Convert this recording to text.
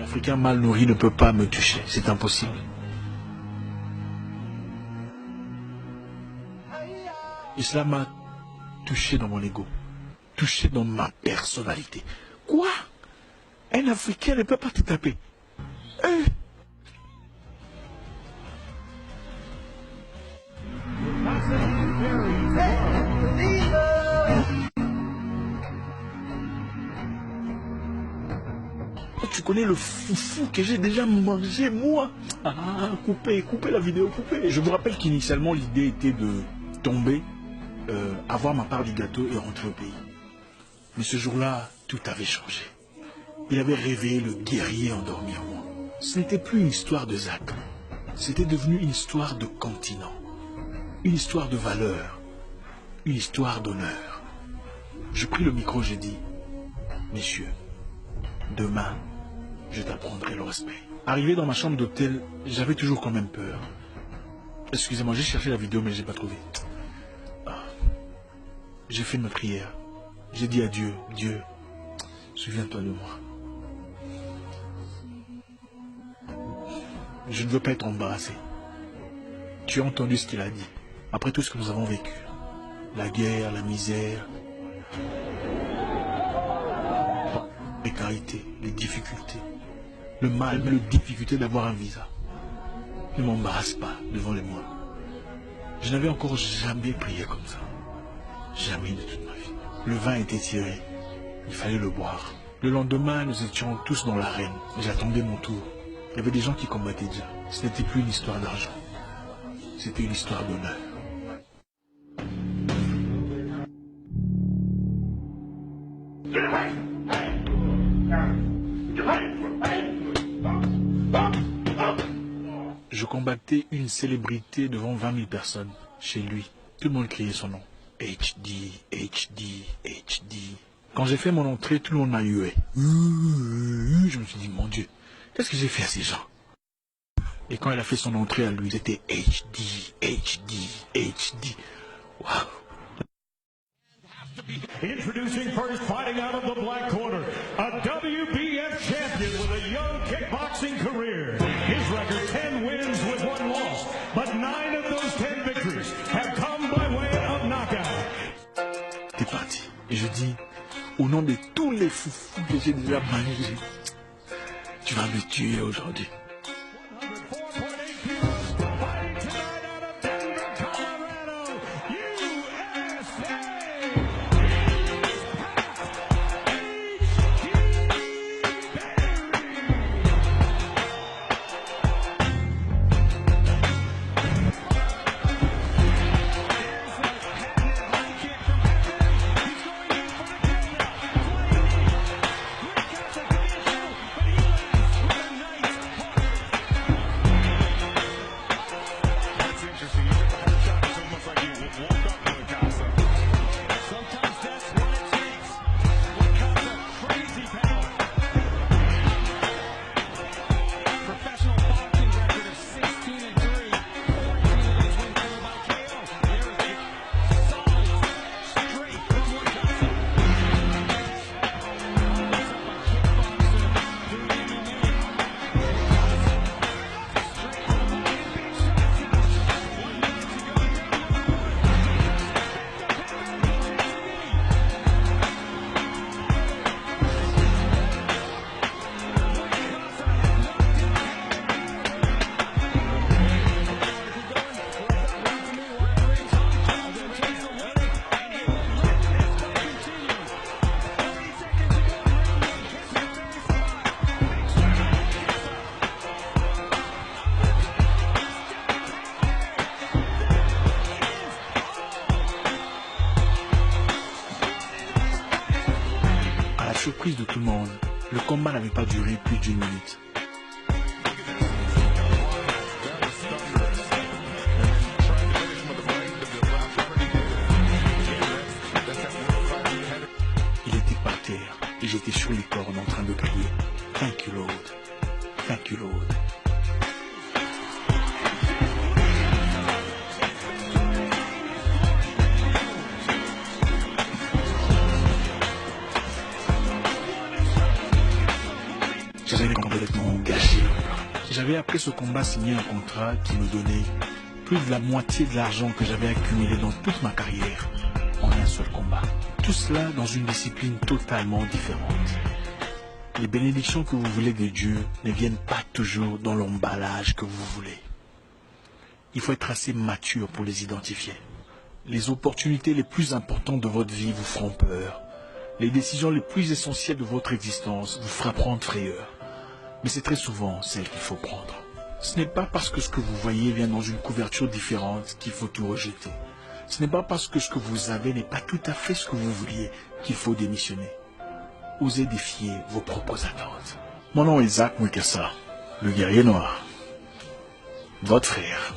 L'Africain mal nourri ne peut pas me toucher, c'est impossible. Et cela m'a touché dans mon ego, touché dans ma personnalité. Quoi? Un Africain ne peut pas te taper. Tu connais le foufou que j'ai déjà mangé, moi? Ah, coupez la vidéo, coupez. Je vous rappelle qu'initialement, l'idée était de tomber, avoir ma part du gâteau et rentrer au pays. Mais ce jour-là, tout avait changé. Il avait réveillé le guerrier endormi en moi. Ce n'était plus une histoire de Zach. C'était devenu une histoire de continent. Une histoire de valeur. Une histoire d'honneur. Je pris le micro, j'ai dit, messieurs, demain, je t'apprendrai le respect. Arrivé dans ma chambre d'hôtel, j'avais toujours quand même peur. Excusez-moi, j'ai cherché la vidéo, mais je n'ai pas trouvé. J'ai fait ma prière. J'ai dit à Dieu, Dieu, souviens-toi de moi. Je ne veux pas être embarrassé. Tu as entendu ce qu'il a dit. Après tout ce que nous avons vécu. La guerre, la misère, la précarité, les difficultés. Le mal, la difficulté d'avoir un visa. Ne m'embarrasse pas devant les mois. Je n'avais encore jamais prié comme ça. Jamais de toute ma vie. Le vin était tiré. Il fallait le boire. Le lendemain, nous étions tous dans l'arène. J'attendais mon tour. Il y avait des gens qui combattaient déjà. Ce n'était plus une histoire d'argent. C'était une histoire d'honneur. Je combattais une célébrité devant 20 000 personnes. Chez lui, tout le monde criait son nom. HD, HD, HD. Quand j'ai fait mon entrée, tout le monde m'a hué. Je me suis dit, mon Dieu, qu'est-ce que j'ai fait à ces gens? Et quand elle a fait son entrée à lui, c'était HD, HD, HD. Wow. Introducing first, fighting out of the black corner, a WBF champion with a young kickboxing career. His record 10 wins with 1 loss, but 9 of those 10 victories have come by way of knockout. T'es parti. Et je dis, au nom de tous les foufous que j'ai déjà mangés, tu vas me tuer aujourd'hui. Surprise de tout le monde, le combat n'avait pas duré plus d'1 minute. Il était par terre et j'étais sur les cordes en train de crier « Thank you Lord, thank you Lord ». J'avais compris. complètement gâché. J'avais après ce combat signé un contrat qui me donnait plus de la moitié de l'argent que j'avais accumulé dans toute ma carrière en un seul combat. Tout cela dans une discipline totalement différente. Les bénédictions que vous voulez de Dieu ne viennent pas toujours dans l'emballage que vous voulez. Il faut être assez mature pour les identifier. Les opportunités les plus importantes de votre vie vous feront peur. Les décisions les plus essentielles de votre existence vous frapperont de frayeur. Mais c'est très souvent celles qu'il faut prendre. Ce n'est pas parce que ce que vous voyez vient dans une couverture différente qu'il faut tout rejeter. Ce n'est pas parce que ce que vous avez n'est pas tout à fait ce que vous vouliez qu'il faut démissionner. Osez défier vos propres attentes. Mon nom est Zach Mwekassa, le guerrier noir. Votre frère.